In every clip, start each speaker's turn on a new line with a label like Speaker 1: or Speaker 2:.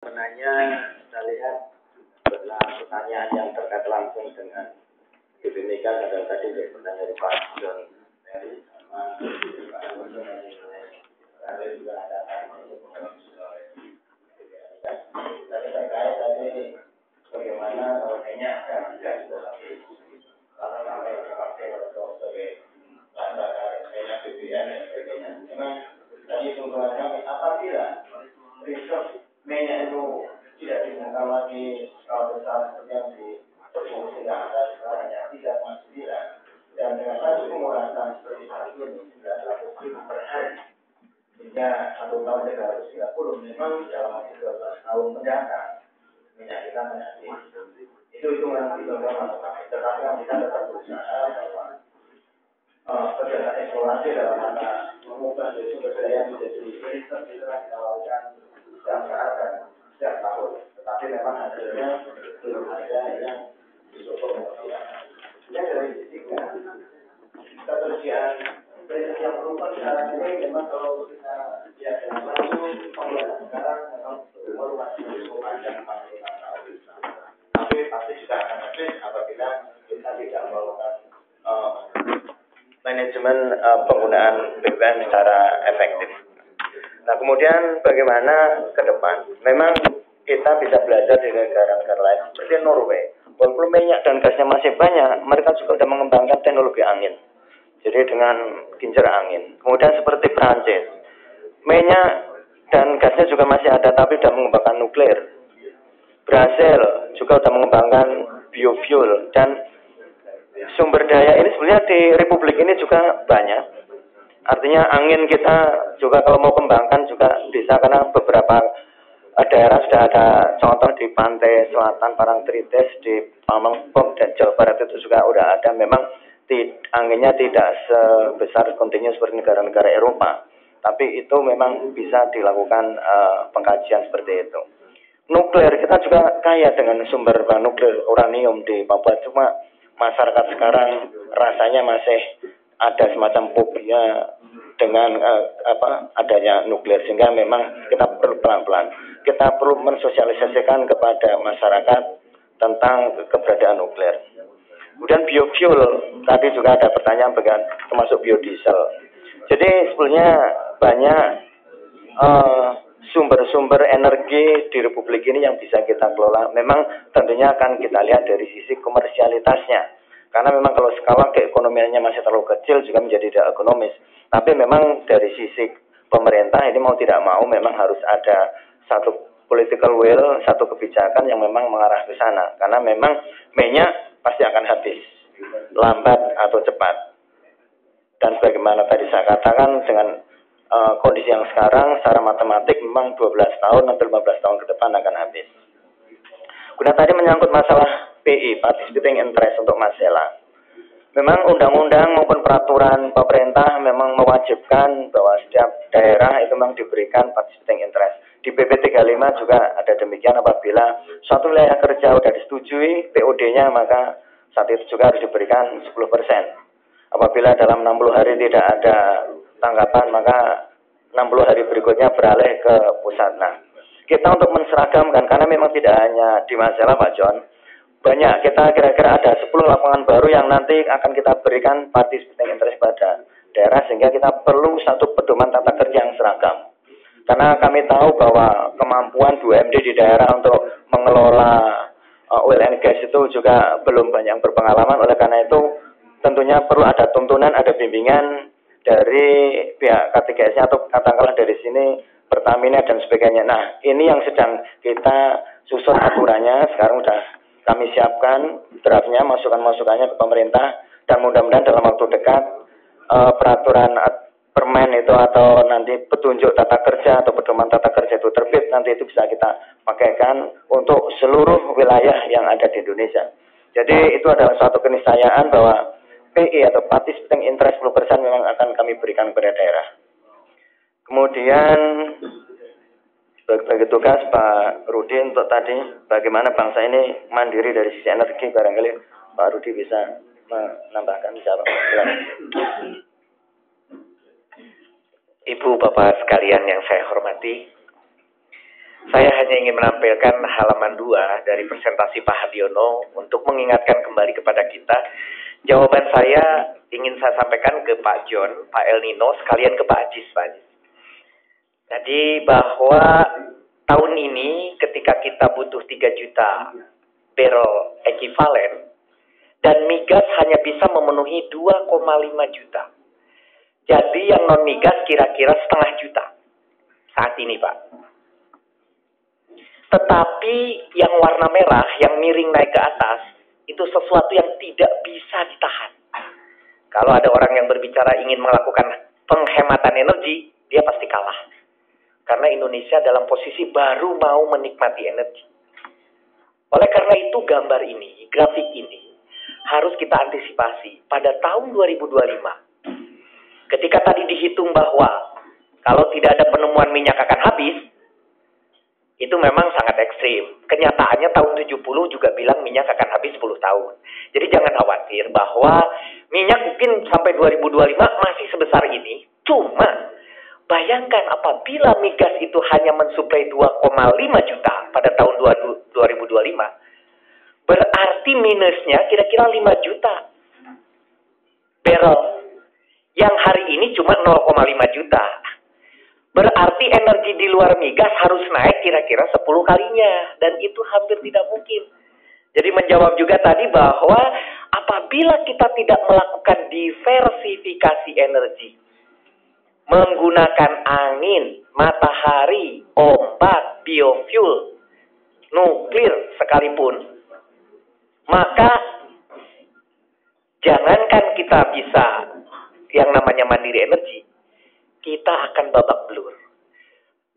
Speaker 1: Sebenarnya saya lihat pertanyaan yang terkait langsung dengan BPMK adalah tadi pertanyaan dari Pak John Terry sama Pak Anwar ada juga ada terkait tadi bagaimana minyak dan gas habis karena sampai dipakai untuk sebagai bahan bakar minyak BBM dan sebagainya. Memang tadi tungguan kami apabila resource minyak itu tidak digunakan lagi kalau besar seperti yang dipromosikan ada sekarang yang tidak masih dan dengan satu pengurasan seperti saat ini 900.000 per hari sehingga 1 tahun 330 memang dalam waktu 12 tahun mendatang minyak kita menjadi itu hitungan masuk kami tetapi yang kita tetap berusaha bahwa kegiatan eksplorasi dalam rangka mengubah sumber daya menjadi riset kita lakukan setiap saat dan setiap tahun. Tetapi memang hasilnya belum ada yang cukup memuaskan. Ini dari sisi ketersediaan riset yang berupa sekarang ini memang kalau kita lihat dengan langsung penggunaan sekarang memang belum masih cukup panjang 45 tahun. Tapi pasti juga akan habis apabila kita tidak melakukan manajemen penggunaan BBM secara efektif. Nah, kemudian bagaimana ke depan? Memang kita bisa belajar dari negara-negara lain seperti Norway. Walaupun minyak dan gasnya masih banyak, mereka juga sudah mengembangkan teknologi angin. Jadi dengan kincir angin. Kemudian seperti Prancis, minyak dan gasnya juga masih ada, tapi sudah mengembangkan nuklir. Brasil juga sudah mengembangkan biofuel dan sumber daya ini sebenarnya di Republik ini juga banyak. Artinya angin kita juga kalau mau kembangkan juga bisa karena beberapa daerah sudah ada contoh di pantai selatan Parangtritis, di Pamengpeuk dan Jawa Barat itu juga sudah ada. Memang anginnya tidak sebesar kontinu seperti negara-negara Eropa, tapi itu memang bisa dilakukan pengkajian seperti itu. Nuklir kita juga kaya dengan sumber nuklir uranium di Papua, cuma masyarakat sekarang rasanya masih ada semacam fobia dengan adanya nuklir, sehingga memang kita perlu pelan-pelan kita perlu mensosialisasikan kepada masyarakat tentang keberadaan nuklir. Kemudian biofuel tadi juga ada pertanyaan termasuk biodiesel. Jadi sebenarnya banyak sumber-sumber energi di Republik ini yang bisa kita kelola. Memang tentunya akan kita lihat dari sisi komersialitasnya. Karena memang kalau skala keekonomiannya masih terlalu kecil juga menjadi tidak ekonomis. Tapi memang dari sisi pemerintah ini mau tidak mau memang harus ada satu political will, satu kebijakan yang memang mengarah ke sana. Karena memang minyak pasti akan habis, lambat atau cepat. Dan sebagaimana tadi saya katakan dengan kondisi yang sekarang secara matematik memang 12 tahun atau 15 tahun ke depan akan habis. Kemudian tadi menyangkut masalah PI, participating interest untuk Masela. Memang undang-undang maupun peraturan pemerintah memang mewajibkan bahwa setiap daerah itu memang diberikan participating interest. Di PP 35 juga ada demikian, apabila suatu wilayah kerja sudah disetujui POD-nya maka saat itu juga harus diberikan 10%. Apabila dalam 60 hari tidak ada tanggapan maka 60 hari berikutnya beralih ke pusat. Nah, kita untuk menseragamkan karena memang tidak hanya di Masela Pak John, banyak kita kira-kira ada 10 lapangan baru yang nanti akan kita berikan participating interest pada daerah, sehingga kita perlu satu pedoman tata kerja yang seragam. Karena kami tahu bahwa kemampuan BUMD di daerah untuk mengelola oil and gas itu juga belum banyak yang berpengalaman. Oleh karena itu tentunya perlu ada tuntunan, ada bimbingan dari pihak K3S-nya atau katakanlah dari sini Pertamina dan sebagainya. Nah, ini yang sedang kita susun aturannya. Sekarang sudah kami siapkan draftnya, masukan-masukannya ke pemerintah, dan mudah-mudahan dalam waktu dekat peraturan permen itu atau nanti petunjuk tata kerja atau pedoman tata kerja itu terbit, nanti itu bisa kita pakaikan untuk seluruh wilayah yang ada di Indonesia. Jadi itu adalah suatu keniscayaan bahwa PI atau participating interest 10% memang akan kami berikan kepada daerah. Kemudian bagi tugas Pak Rudi untuk tadi bagaimana bangsa ini mandiri dari sisi energi, barangkali Pak Rudi bisa menambahkan jawab.
Speaker 2: Ibu Bapak sekalian yang saya hormati, Saya hanya ingin menampilkan halaman 2 dari presentasi Pak Hadiono untuk mengingatkan kembali kepada kita. Jawaban saya ingin saya sampaikan ke Pak John, Pak El Nino, sekalian ke Pak Ajis, Pak Ajis. Jadi bahwa tahun ini ketika kita butuh 3 juta barrel ekivalen dan migas hanya bisa memenuhi 2,5 juta. Jadi yang non migas kira-kira setengah juta saat ini, Pak. Tetapi yang warna merah, yang miring naik ke atas, itu sesuatu yang tidak bisa ditahan. Kalau ada orang yang berbicara ingin melakukan penghematan energi, dia pasti kalah. Karena Indonesia dalam posisi baru mau menikmati energi. Oleh karena itu gambar ini, grafik ini, harus kita antisipasi pada tahun 2025. Ketika tadi dihitung bahwa kalau tidak ada penemuan minyak akan habis, itu memang sangat ekstrim. Kenyataannya tahun 70 juga bilang minyak akan habis 10 tahun. Jadi jangan khawatir bahwa minyak mungkin sampai 2025 masih sebesar ini. Cuma bayangkan apabila migas itu hanya mensuplai 2,5 juta pada tahun 2025, berarti minusnya kira-kira 5 juta barrel. Yang hari ini cuma 0,5 juta. Berarti energi di luar migas harus naik kira-kira 10 kalinya. Dan itu hampir tidak mungkin. Jadi menjawab juga tadi bahwa apabila kita tidak melakukan diversifikasi energi, menggunakan angin, matahari, ombak, biofuel, nuklir sekalipun, maka jangankan kita bisa yang namanya mandiri energi, kita akan babak belur.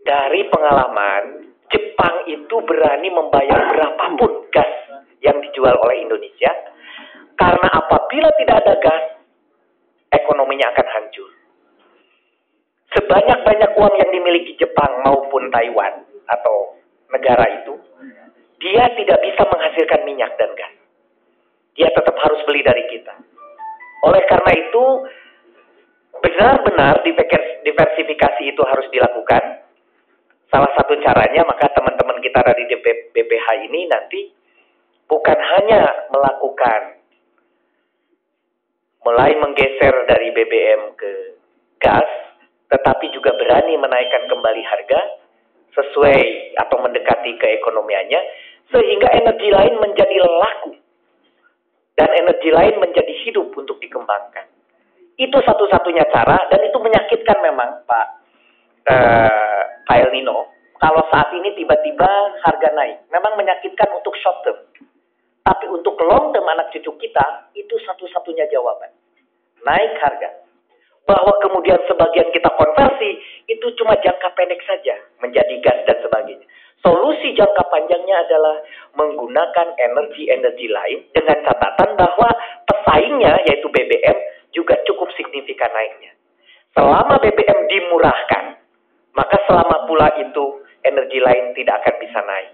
Speaker 2: Dari pengalaman, Jepang itu berani membayar berapapun gas yang dijual oleh Indonesia, karena apabila tidak ada gas, ekonominya akan hancur. Sebanyak-banyak uang yang dimiliki Jepang maupun Taiwan atau negara itu, dia tidak bisa menghasilkan minyak dan gas. Dia tetap harus beli dari kita. Oleh karena itu, benar-benar diversifikasi itu harus dilakukan. Salah satu caranya, maka teman-teman kita dari BPH ini nanti bukan hanya melakukan mulai menggeser dari BBM ke gas, tetapi juga berani menaikkan kembali harga sesuai atau mendekati keekonomiannya, sehingga energi lain menjadi laku dan energi lain menjadi hidup untuk dikembangkan. Itu satu-satunya cara, dan itu menyakitkan memang Pak El Nino. Kalau saat ini tiba-tiba harga naik, memang menyakitkan untuk short term. Tapi untuk long term anak cucu kita, itu satu-satunya jawaban. Naik harga. Bahwa kemudian sebagian kita konversi, itu cuma jangka pendek saja, menjadi gas dan sebagainya. Solusi jangka panjangnya adalah menggunakan energi-energi lain dengan catatan bahwa pesaingnya, yaitu BBM, juga cukup signifikan naiknya. Selama BBM dimurahkan, maka selama pula itu energi lain tidak akan bisa naik.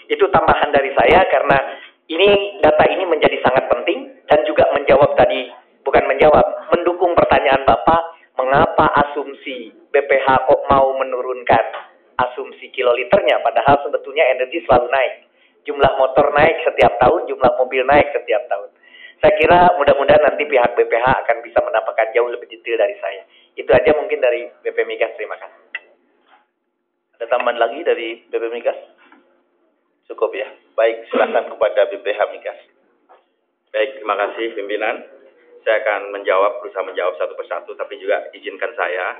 Speaker 2: Itu tambahan dari saya karena ini data ini menjadi sangat penting dan juga menjawab tadi, bukan menjawab, mendukung pertanyaan Bapak, mengapa asumsi BPH kok mau menurunkan asumsi kiloliternya, padahal sebetulnya energi selalu naik. Jumlah motor naik setiap tahun, jumlah mobil naik setiap tahun. Saya kira mudah-mudahan nanti pihak BPH akan bisa mendapatkan jauh lebih detail dari saya. Itu aja mungkin dari BP Migas. Terima kasih.
Speaker 3: Ada tambahan lagi dari BP Migas? Cukup ya. Baik, silakan kepada BPH Migas.
Speaker 4: Baik, terima kasih pimpinan. Saya akan berusaha menjawab satu persatu, tapi juga izinkan saya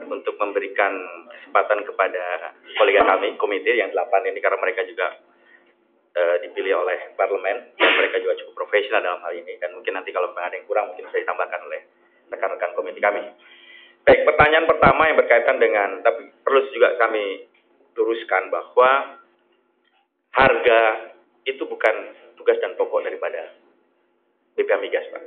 Speaker 4: untuk memberikan kesempatan kepada kolega kami, komite yang 8 ini, karena mereka juga dipilih oleh parlemen, dan mereka juga cukup profesional dalam hal ini, dan mungkin nanti kalau ada yang kurang mungkin bisa ditambahkan oleh rekan-rekan komite kami. Baik, pertanyaan pertama yang berkaitan dengan, tapi perlu juga kami luruskan bahwa harga itu bukan tugas dan pokok daripada BPH Migas, Pak.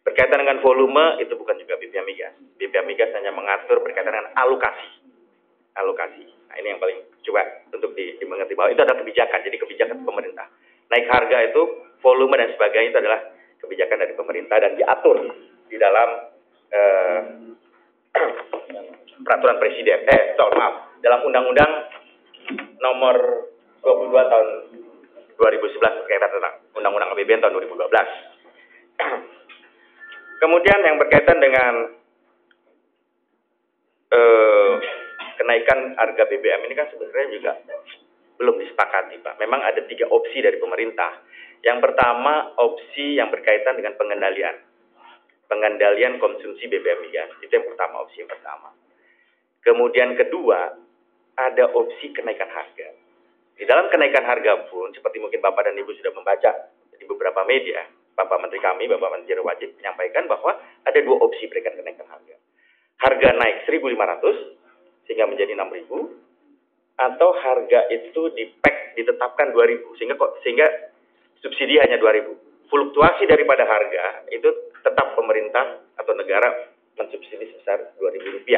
Speaker 4: Berkaitan dengan volume itu bukan juga BPH Migas. BPH Migas hanya mengatur berkaitan dengan alokasi. Nah, ini yang paling coba untuk dimengerti bahwa itu adalah kebijakan. Jadi kebijakan pemerintah. Naik harga itu, volume dan sebagainya itu adalah kebijakan dari pemerintah dan diatur di dalam peraturan presiden. Dalam undang-undang nomor 22 tahun 2011 berkaitan tentang Undang-Undang APBN tahun 2012. Kemudian yang berkaitan dengan kenaikan harga BBM ini kan sebenarnya juga belum disepakati, Pak. Memang ada 3 opsi dari pemerintah. Yang pertama, opsi yang berkaitan dengan pengendalian konsumsi BBM migas. Itu yang pertama, opsi yang pertama. Kemudian kedua, ada opsi kenaikan harga. Di dalam kenaikan harga pun, seperti mungkin Bapak dan Ibu sudah membaca di beberapa media, Bapak Menteri kami, Bapak Menteri Wajib menyampaikan bahwa ada 2 opsi berkaitan kenaikan harga. Harga naik 1.500 sehingga menjadi 6.000, atau harga itu ditetapkan 2.000 sehingga subsidi hanya 2.000. Fluktuasi daripada harga itu tetap pemerintah atau negara mensubsidi sebesar Rp2.000.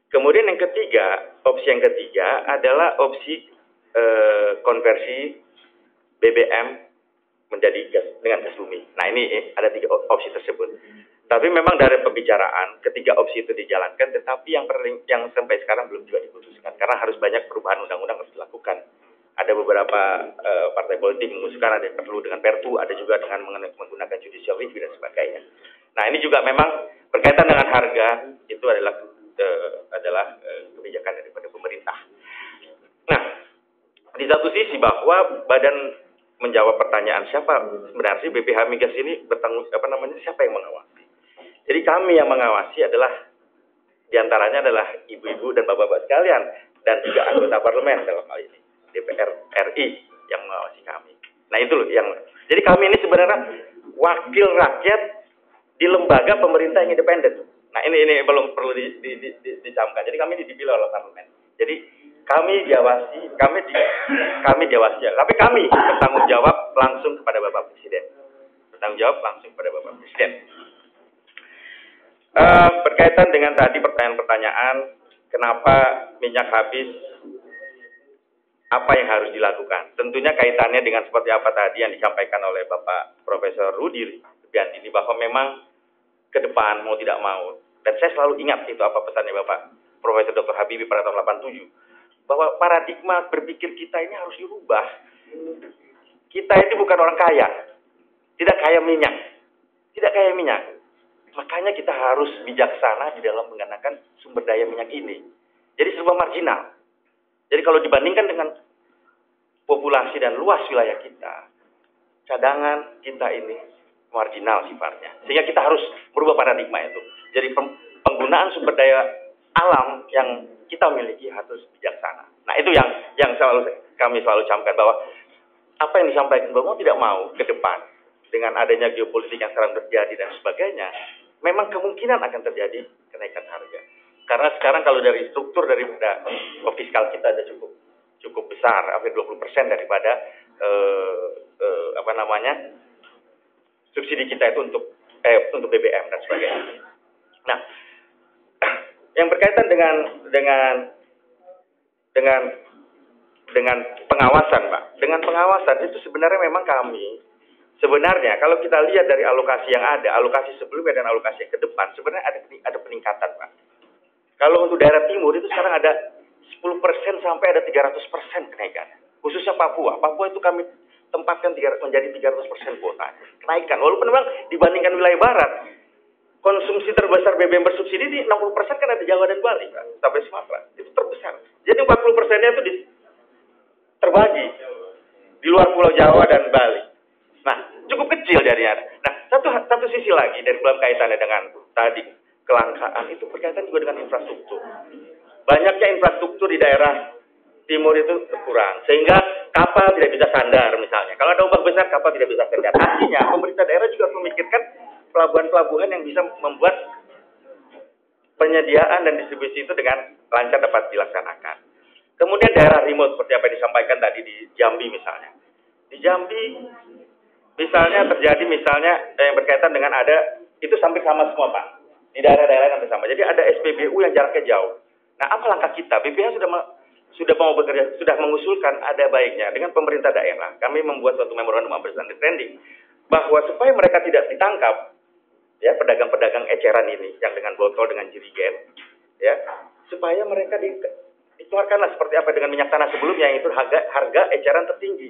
Speaker 4: Kemudian yang ketiga, opsi yang ketiga adalah opsi konversi BBM menjadi gas dengan gas bumi. Nah, ini ada 3 opsi tersebut. Tapi memang dari pembicaraan ketiga opsi itu dijalankan, tetapi yang sampai sekarang belum juga diputuskan karena harus banyak perubahan undang-undang harus dilakukan. Ada beberapa partai politik mengusulkan ada yang perlu dengan Perpu, ada juga dengan menggunakan judicial review dan sebagainya. Nah, ini juga memang berkaitan dengan harga, itu adalah kebijakan daripada pemerintah. Nah, di satu sisi bahwa badan menjawab pertanyaan siapa sebenarnya BPH Migas ini siapa yang mengawasi? Jadi kami yang mengawasi adalah diantaranya adalah ibu-ibu dan bapak-bapak sekalian dan juga anggota parlemen dalam hal ini DPR RI yang mengawasi kami. Nah itu loh yang. Jadi kami ini sebenarnya wakil rakyat di lembaga pemerintah yang independen. Nah ini belum perlu dicamkan. Jadi kami dipilih oleh parlemen. Jadi kami diawasi. Tapi kami bertanggung jawab langsung kepada Bapak Presiden. Berkaitan dengan tadi pertanyaan-pertanyaan, kenapa minyak habis, apa yang harus dilakukan? Tentunya kaitannya dengan seperti apa tadi yang disampaikan oleh Bapak Profesor Rudi Rudiantini, bahwa memang ke depan mau tidak mau, dan saya selalu ingat itu apa pesannya Bapak Profesor Dr. Habibie pada tahun 87, bahwa paradigma berpikir kita ini harus dirubah. Kita itu bukan orang kaya, tidak kaya minyak. Makanya kita harus bijaksana di dalam menggunakan sumber daya minyak ini. Jadi serba marginal. Jadi kalau dibandingkan dengan populasi dan luas wilayah kita, cadangan kita ini marginal sifatnya. Sehingga kita harus merubah paradigma itu. Jadi penggunaan sumber daya alam yang kita miliki harus bijaksana. Nah itu yang kami selalu camkan, bahwa apa yang disampaikan bahwa tidak mau ke depan dengan adanya geopolitik yang sekarang terjadi dan sebagainya, memang kemungkinan akan terjadi kenaikan harga. Karena sekarang kalau dari struktur daripada fiskal kita ada cukup besar, hampir 20% daripada subsidi kita itu untuk BBM dan sebagainya. Nah, yang berkaitan dengan pengawasan, Pak. Dengan pengawasan itu sebenarnya memang kami kalau kita lihat dari alokasi yang ada, alokasi sebelumnya dan alokasi yang ke depan, sebenarnya ada peningkatan, Pak. Kalau untuk daerah timur itu sekarang ada 10% sampai ada 300% kenaikan. Khususnya Papua. Papua itu kami tempatkan menjadi 300% kuota. Kenaikan. Walaupun memang dibandingkan wilayah barat, konsumsi terbesar BBM bersubsidi di 60% kan ada Jawa dan Bali, Pak, sampai Sumatera. Itu terbesar. Jadi 40%-nya itu terbagi di luar Pulau Jawa dan Bali. Nah, cukup kecil jadinya. Nah, satu sisi lagi dari dalam kaitannya dengan tadi kelangkaan itu berkaitan juga dengan infrastruktur. Banyaknya infrastruktur di daerah timur itu kurang, sehingga kapal tidak bisa sandar misalnya. Kalau ada ombak besar, kapal tidak bisa sandar. Artinya pemerintah daerah juga memikirkan pelabuhan-pelabuhan yang bisa membuat penyediaan dan distribusi itu dengan lancar dapat dilaksanakan. Kemudian daerah remote seperti apa yang disampaikan tadi di Jambi misalnya. Di Jambi misalnya terjadi yang berkaitan dengan ada itu sampai sama semua, Pak. Di daerah-daerah yang sama. Jadi ada SPBU yang jaraknya jauh. Nah, apa langkah kita? BPH sudah mau bekerja, sudah mengusulkan ada baiknya dengan pemerintah daerah. Kami membuat suatu memorandum of understanding bahwa supaya mereka tidak ditangkap, ya, pedagang-pedagang eceran ini yang dengan botol dengan jerigen, ya, supaya mereka dikeluarkanlah seperti apa dengan minyak tanah sebelumnya, yang itu harga eceran tertinggi.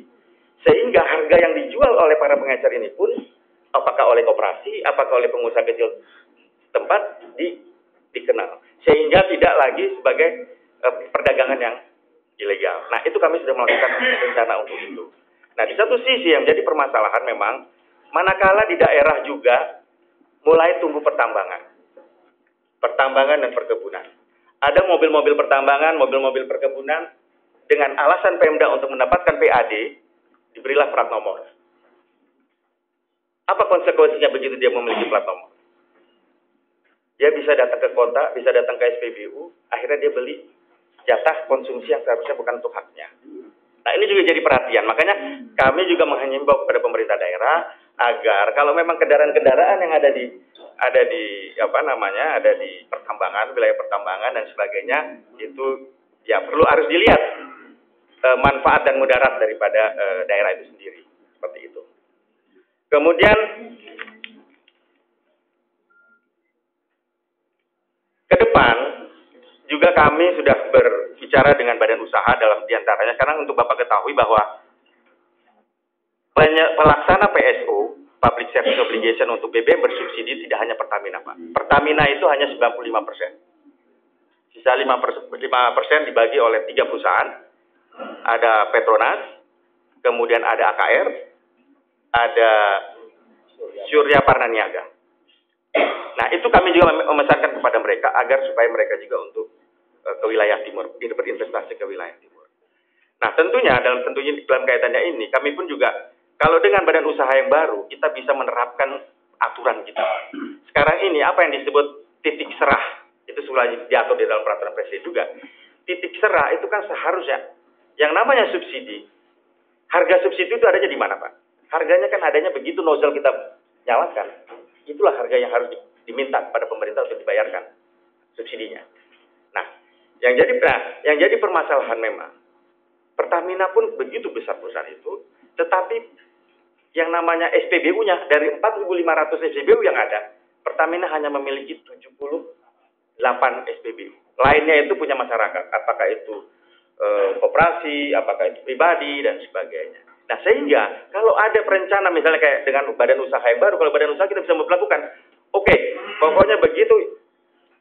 Speaker 4: Sehingga harga yang dijual oleh para pengecer ini pun, apakah oleh koperasi, apakah oleh pengusaha kecil tempat, dikenal. Sehingga tidak lagi sebagai perdagangan yang ilegal. Nah, itu kami sudah melakukan rencana untuk itu. Nah, di satu sisi yang jadi permasalahan memang, manakala di daerah juga mulai tumbuh pertambangan dan perkebunan. Ada mobil-mobil pertambangan, mobil-mobil perkebunan, dengan alasan Pemda untuk mendapatkan PAD, diberilah plat nomor. Apa konsekuensinya begitu dia memiliki plat nomor? Dia bisa datang ke kota, bisa datang ke SPBU, akhirnya dia beli jatah konsumsi yang seharusnya bukan untuk haknya. Nah, ini juga jadi perhatian. Makanya kami juga menghimbau kepada pemerintah daerah agar kalau memang kendaraan-kendaraan yang ada di pertambangan, wilayah pertambangan dan sebagainya, itu ya harus dilihat manfaat dan mudarat daripada daerah itu sendiri. Seperti itu. Kemudian ke depan juga kami sudah berbicara dengan badan usaha dalam diantaranya. Sekarang untuk Bapak ketahui bahwa pelaksana PSO, Public Service Obligation untuk BBM bersubsidi tidak hanya Pertamina, Pak. Pertamina itu hanya 95%. Sisa 5% dibagi oleh 3 perusahaan. Ada Petronas, kemudian ada AKR, ada Surya Parnaniaga. Nah, itu kami juga memesankan kepada mereka agar supaya mereka juga untuk ke wilayah timur, berinvestasi ke wilayah timur. Nah, tentunya dalam kaitannya ini, kami pun juga kalau dengan badan usaha yang baru, kita bisa menerapkan aturan kita. Sekarang ini apa yang disebut titik serah, itu sudah diatur di dalam peraturan presiden juga. Titik serah itu kan seharusnya yang namanya subsidi. Harga subsidi itu adanya di mana, Pak? Harganya kan adanya begitu nozzle kita nyalakan. Itulah harga yang harus diminta pada pemerintah untuk dibayarkan subsidinya. Nah, yang jadi permasalahan memang Pertamina pun begitu besar perusahaan itu, tetapi yang namanya SPBU-nya dari 4.500 SPBU yang ada, Pertamina hanya memiliki 78 SPBU. Lainnya itu punya masyarakat, apakah itu koperasi, apakah itu pribadi dan sebagainya. Nah, sehingga kalau ada perencana misalnya kayak dengan badan usaha yang baru, kalau badan usaha kita bisa melakukan, oke, pokoknya begitu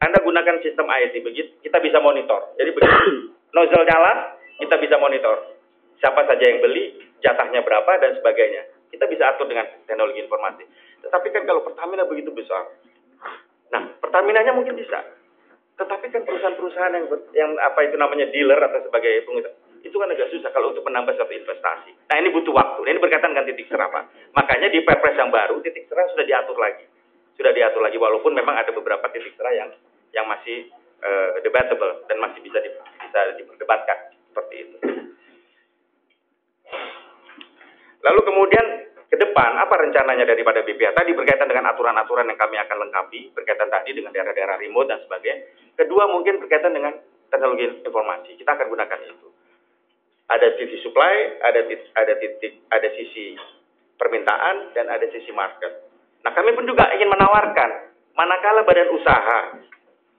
Speaker 4: Anda gunakan sistem IT, begitu kita bisa monitor. Jadi begitu nozzle nyala, kita bisa monitor siapa saja yang beli, jatahnya berapa dan sebagainya. Kita bisa atur dengan teknologi informasi. Tetapi kan kalau Pertamina begitu besar, nah Pertaminanya mungkin bisa, tetapi kan perusahaan-perusahaan yang apa itu namanya dealer atau sebagai pengusaha, itu kan agak susah kalau untuk menambah satu investasi. Nah, ini butuh waktu. Nah, ini berkaitan dengan titik serah, Pak. Makanya di Perpres yang baru titik serah sudah diatur lagi. Walaupun memang ada beberapa titik serah yang masih debatable dan masih bisa diperdebatkan seperti itu. Lalu kemudian ke depan apa rencananya daripada BPH? Tadi berkaitan dengan aturan-aturan yang kami akan lengkapi, berkaitan tadi dengan daerah-daerah remote dan sebagainya. Kedua mungkin berkaitan dengan teknologi informasi. Kita akan gunakan itu. Ada sisi supply, ada sisi permintaan dan ada sisi market. Nah, kami pun juga ingin menawarkan manakala badan usaha,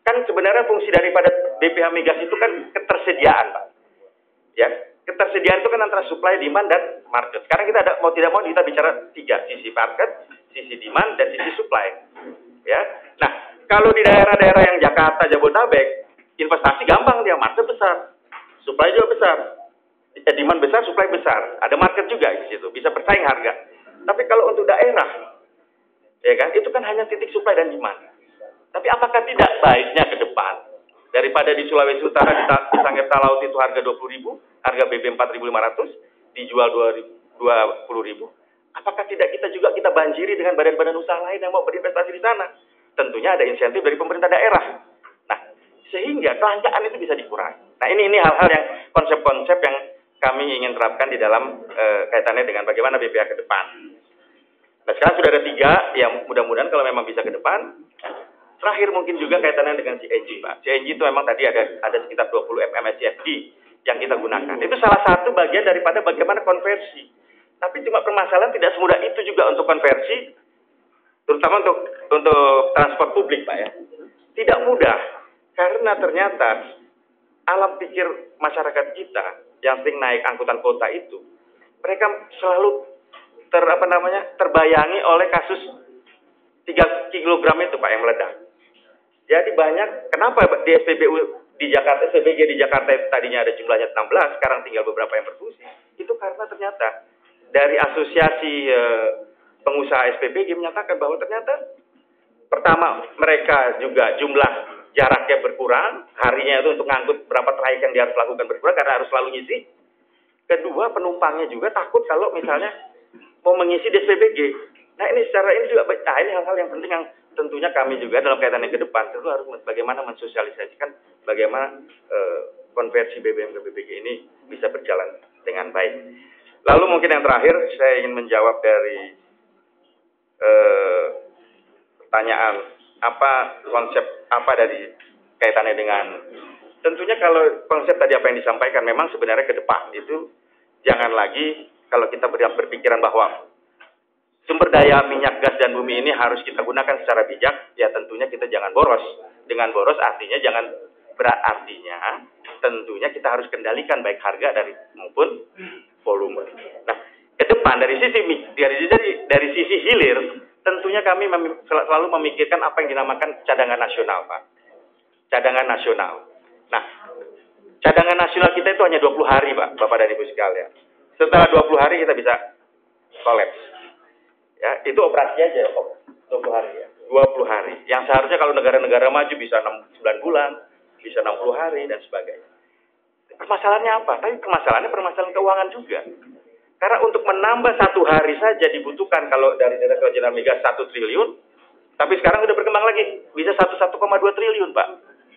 Speaker 4: kan sebenarnya fungsi daripada BPH Migas itu kan ketersediaan, Pak. Ya, ketersediaan itu kan antara supply, demand dan market. Sekarang kita mau tidak mau kita bicara 3, sisi market, sisi demand dan sisi supply. Ya. Nah, kalau di daerah-daerah yang Jakarta, Jabodetabek, investasi gampang dia, market besar, supply juga besar. Demand besar, supply besar. Ada market juga di situ, bisa bersaing harga. Tapi kalau untuk daerah, ya kan, itu kan hanya titik supply dan demand. Tapi apakah tidak baiknya ke depan daripada di Sulawesi Utara di Sangirta Laut itu harga 20.000, harga BB 4.500, dijual 20.000. Apakah tidak kita banjiri dengan badan-badan usaha lain yang mau berinvestasi di sana? Tentunya ada insentif dari pemerintah daerah. Nah, sehingga kelangkaan itu bisa dikurangi. Nah, ini hal-hal yang konsep-konsep yang kami ingin terapkan di dalam kaitannya dengan bagaimana BPH ke depan. Nah, sekarang sudah ada 3 yang mudah-mudahan kalau memang bisa ke depan. Terakhir mungkin juga kaitannya dengan CNG, Pak. CNG itu memang tadi ada sekitar 20 MMSCFD yang kita gunakan. Itu salah satu bagian daripada bagaimana konversi. Tapi cuma permasalahan tidak semudah itu juga untuk konversi, terutama untuk transport publik, Pak ya. Tidak mudah, karena ternyata alam pikir masyarakat kita yang sering naik angkutan kota itu, mereka selalu terbayangi oleh kasus 3 kilogram itu Pak yang meledak. Jadi banyak, kenapa di SPBU di Jakarta, SPBG di Jakarta tadinya ada jumlahnya 16, sekarang tinggal beberapa yang berfungsi. Itu karena ternyata dari asosiasi pengusaha SPBG menyatakan bahwa ternyata pertama mereka juga jumlah jaraknya berkurang, harinya itu untuk ngangkut berapa trayek yang dia harus lakukan berkurang karena harus selalu ngisi. Kedua, penumpangnya juga takut kalau misalnya mau mengisi di SPBG. Nah ini secara ini juga, nah ini hal-hal yang penting yang tentunya kami juga dalam kaitannya ke depan tentu harus bagaimana mensosialisasikan bagaimana konversi BBM ke BBG ini bisa berjalan dengan baik. Lalu mungkin yang terakhir saya ingin menjawab dari pertanyaan konsep apa dari kaitannya dengan tentunya kalau konsep tadi apa yang disampaikan memang sebenarnya ke depan itu jangan lagi kalau kita berpikiran bahwa sumber daya minyak, gas, dan bumi ini harus kita gunakan secara bijak, ya tentunya kita jangan boros. Dengan boros artinya tentunya kita harus kendalikan baik harga maupun volume. Nah, ke depan dari sisi hilir, tentunya kami selalu memikirkan apa yang dinamakan cadangan nasional, Pak. Cadangan nasional. Nah, cadangan nasional kita itu hanya 20 hari, Pak, Bapak dan Ibu sekalian. Setelah 20 hari kita bisa kolaps. Ya, itu operasi aja, 20 hari ya. 20 hari. Yang seharusnya kalau negara-negara maju bisa 9 bulan, bisa 60 hari dan sebagainya. Permasalahannya apa? Tapi permasalahan keuangan juga. Karena untuk menambah 1 hari saja dibutuhkan kalau dari Direktorat Jenderal Migas 1 triliun, tapi sekarang sudah berkembang lagi, bisa 1,2 triliun, Pak.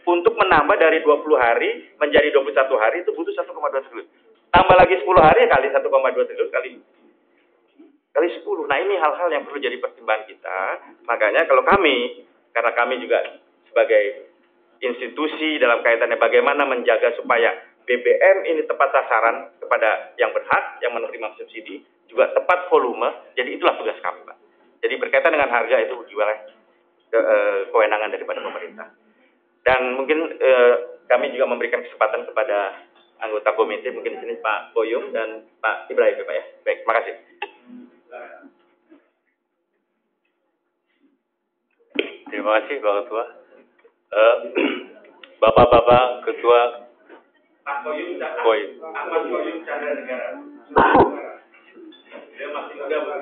Speaker 4: Untuk menambah dari 20 hari menjadi 21 hari itu butuh 1,2 triliun. Tambah lagi 10 hari kali 1,2 triliun kali 10. Nah ini hal-hal yang perlu jadi pertimbangan kita. Makanya kalau karena kami juga sebagai institusi dalam kaitannya bagaimana menjaga supaya BBM ini tepat sasaran kepada yang berhak, yang menerima subsidi, juga tepat volume, jadi itulah tugas kami, Pak. Jadi berkaitan dengan harga itu di wilayah kewenangan daripada pemerintah. Dan mungkin kami juga memberikan kesempatan kepada anggota komite, mungkin di sini Pak Boyum dan Pak Ibrahim, Pak ya. Baik, terima kasih.
Speaker 5: Terima kasih Pak Ketua. Bapak-bapak Ketua
Speaker 4: Boyum Chandra Negara. Dia masih muda, Pak.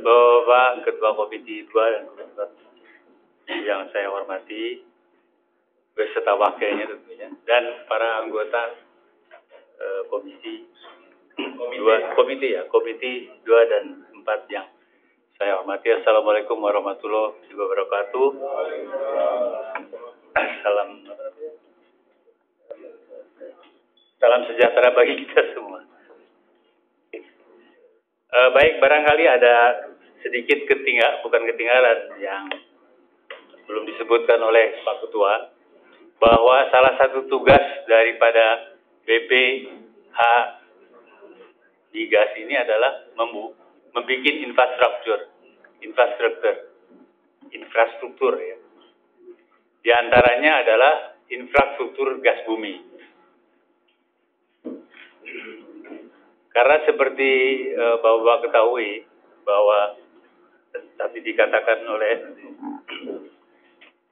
Speaker 5: Bapak Ketua Komisi 2 dan Komisi 1 yang saya hormati, beserta wakilnya tentunya, dan para anggota Komisi 2 dan 4 yang saya hormati. Assalamualaikum warahmatullahi wabarakatuh. Salam sejahtera bagi kita semua. Baik, barangkali ada sedikit ketinggalan yang belum disebutkan oleh Pak Ketua, bahwa salah satu tugas daripada BPH Migas ini adalah membuat infrastruktur ya. Di antaranya adalah infrastruktur gas bumi. Karena seperti Bapak ketahui bahwa tadi dikatakan oleh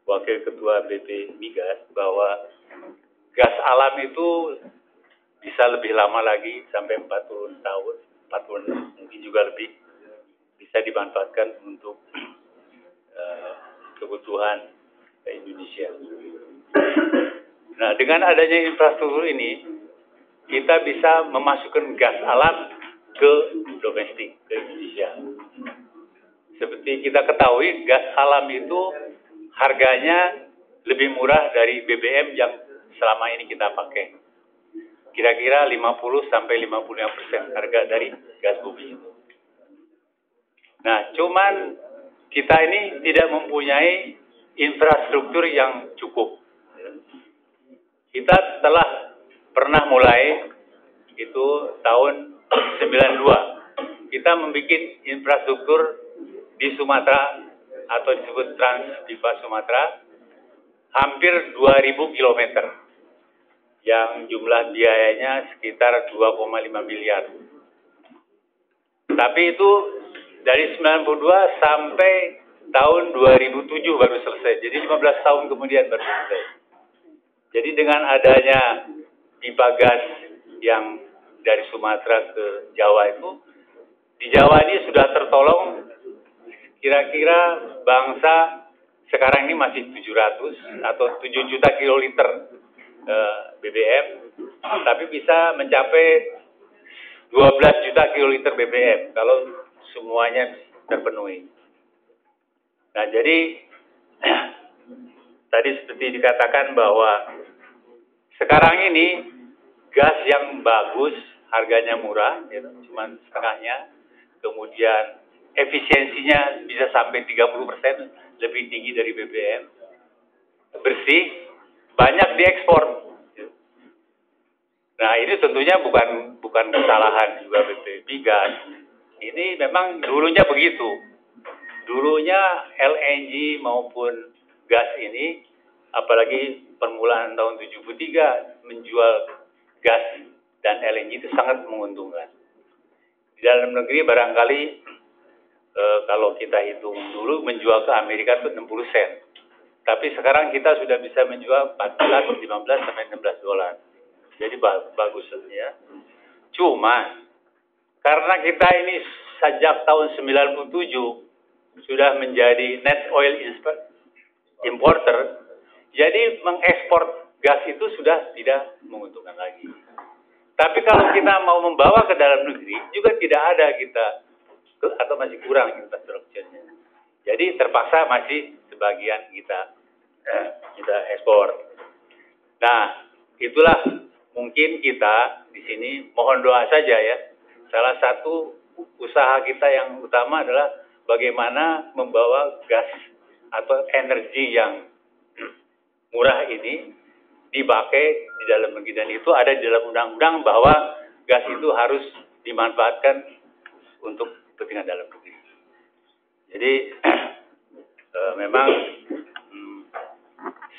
Speaker 5: Wakil Ketua BP Migas bahwa gas alam itu bisa lebih lama lagi sampai 40 tahun, 40 mungkin juga lebih, bisa dimanfaatkan untuk kebutuhan Indonesia. Nah, dengan adanya infrastruktur ini, kita bisa memasukkan gas alam ke domestik, ke Indonesia. Seperti kita ketahui, gas alam itu harganya lebih murah dari BBM yang selama ini kita pakai. Kira-kira 50-55% harga dari gas bumi itu. Nah, cuman kita ini tidak mempunyai infrastruktur yang cukup. Kita telah pernah mulai itu tahun 92. Kita membuat infrastruktur di Sumatera atau disebut Trans Diva Sumatera hampir 2.000 kilometer yang jumlah biayanya sekitar 2,5 miliar. Tapi itu dari 92 sampai tahun 2007 baru selesai. Jadi 15 tahun kemudian baru selesai. Jadi dengan adanya pipa gas yang dari Sumatera ke Jawa itu, di Jawa ini sudah tertolong kira-kira bangsa sekarang ini masih 700 atau 7 juta kiloliter BBM, tapi bisa mencapai 12 juta kiloliter BBM kalau semuanya terpenuhi. Nah, jadi tadi seperti dikatakan bahwa sekarang ini gas yang bagus, harganya murah, gitu, cuma setengahnya, kemudian efisiensinya bisa sampai 30% lebih tinggi dari BBM, bersih, banyak diekspor. Nah, ini tentunya bukan kesalahan juga BP Migas. Ini memang dulunya begitu. Dulunya LNG maupun gas ini, apalagi permulaan tahun 73, menjual gas dan LNG itu sangat menguntungkan. Di dalam negeri barangkali kalau kita hitung dulu menjual ke Amerika itu 60 sen. Tapi sekarang kita sudah bisa menjual 14, 15 sampai 16 dolar. Jadi bagus ya. Cuma karena kita ini sejak tahun 97 sudah menjadi net oil importer, jadi mengekspor gas itu sudah tidak menguntungkan lagi. Tapi kalau kita mau membawa ke dalam negeri juga tidak ada kita atau masih kurang infrastrukturnya. Jadi terpaksa masih sebagian kita ekspor. Nah, itulah mungkin kita di sini mohon doa saja ya. Salah satu usaha kita yang utama adalah bagaimana membawa gas atau energi yang murah ini dipakai di dalam negeri, dan itu ada di dalam undang-undang bahwa gas itu harus dimanfaatkan untuk kepentingan dalam negeri. Jadi memang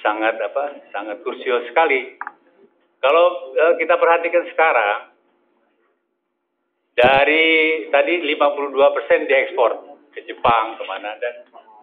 Speaker 5: sangat krusial sekali. Kalau kita perhatikan sekarang, dari tadi 52% diekspor ke Jepang, kemana, dan memang